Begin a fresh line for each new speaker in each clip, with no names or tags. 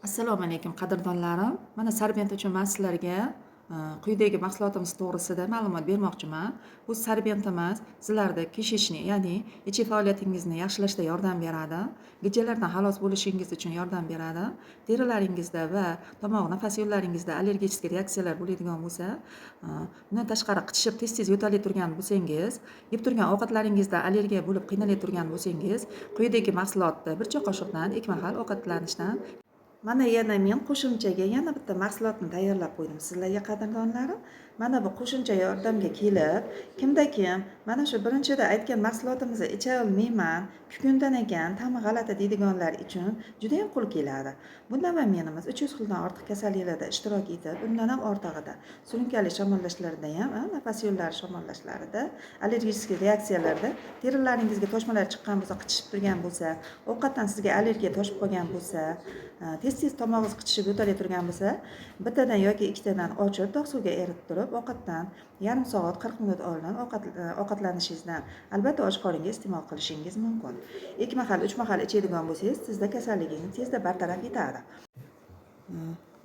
Assalomu alaykum qadrdonlarim. Mana Sarbent uchun men sizlarga quyidagi mahsulotimiz to'g'risida ma'lumot bermoqchiman. Bu Sarbentimiz sizlarda kishishni, ya'ni ichki faoliyatingizni yaxshilashda yordam beradi. Gijjalardan xalos bo'lishingiz uchun yordam beradi. Terilaringizda va tomoq nafas yo'llaringizda allergik reaksiyalar bo'ladigan bo'lsa, bundan tashqari qichishib tez-tez yo'talib turgan bo'lsangiz, yeb turgan ovqatlaringizda allergiya bo'lib qiynalib turgan bo'lsangiz, quyidagi mahsulotni bir choy qoshiqdan ikki mahal ovqatlanishdan mana yana men qo'shimchaga yana bitta mahsulotni tayyorlab qo'ydim sizlarga qadrdonlarim. Mana bu qo'shimcha yordamga kelib, kim mana shu birinchida aytgan mahsulotimizni icha olmayman, kukundan ekan, ta'mi g'alati deydiganlar uchun juda ham qo'l keladi. Bunda va menimiz 300 xildan ortiq kasalliklarda ishtirok etib, undan ham ortig'ida surunkali shamollashlarda ham, nafas yo'llari shamollashlarida, allergik reaksiyalarda, terilaringizga toshmalar chiqqan bo'lsa, qichishib turgan bo'lsa, ovqatdan sizga allergiya toshib qolgan bo'lsa, tez-tez tomog'ingiz qichishib yo'talib turgan bo'lsa, bittadan yoki ikkitadan ochib, tog' suvga eritib turib, ovqatdan yarim soat 40 minut oldin ovqatlanishingizdan albatta och qoringa iste'mol qilishingiz mumkin. 2 mahal, 3 mahal ichadigan bo'lsangiz, sizda kasalligingiz tezda bartaraf etadi.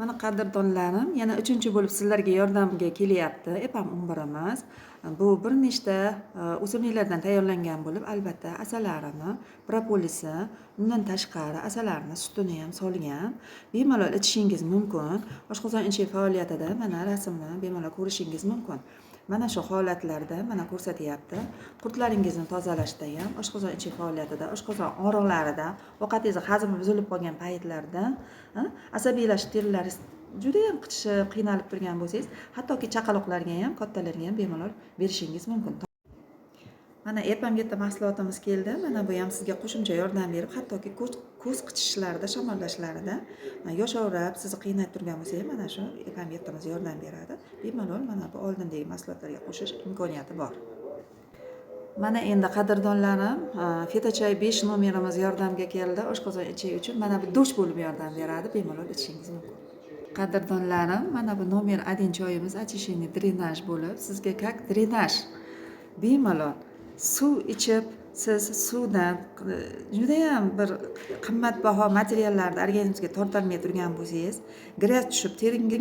Mana qadrdonlarim, yana 3-chi bo'lib sizlarga yordamga kelyapti epam umbirimiz. Bu bir nechta o'simliklardan tayyorlangan bo'lib, albatta asalarini, propolisi, undan tashqari asalarini, sutini ham solgan. Bemalol ichishingiz mumkin. Oshqozon ichi faoliyatida mana rasmni bemalol ko'rishingiz mumkin. Mana shu holatlarda mana ko'rsatyapti. Qurtlaringizni tozalashda ham, oshqozon ichi faoliyatida, oshqozon og'riqlarida, ovqatingiz hazmi buzilib qolgan paytlarda, asabiylashib terilaringiz juda ham qichishib, qiynalib turgan bo'lsangiz, hattoki chaqaloqlarga ham, kattalarga ham bemalol berishingiz mumkin. Mana epam bitta mahsulotimiz keldi. Mana bu ham sizga qo'shimcha yordam berib, hattoki ko'z qichishlarida, shamollashlarida, yoshavrab sizni qiynab turgan bo'lsa ham mana shu epam bittamiz yordam beradi. Bemalol mana bu oldindagi mahsulotlarga qo'shish imkoniyati bor. Mana endi qadrdonlarim, Fetachay 5 nomerimiz yordamga keldi. Oshqozon ichi uchun mana bu dush bo'lib yordam beradi. Bemalol ichishingiz mumkin. Qadrdonlarim, mana bu nomer 1 choyimiz очищение drenaj bo'lib, sizga как drenaj bemalol suv ichib, siz suvdan juda ham bir qimmatbaho materiallarni organizmga tortolmay turgan bo'lsangiz, gaz tushib teringiz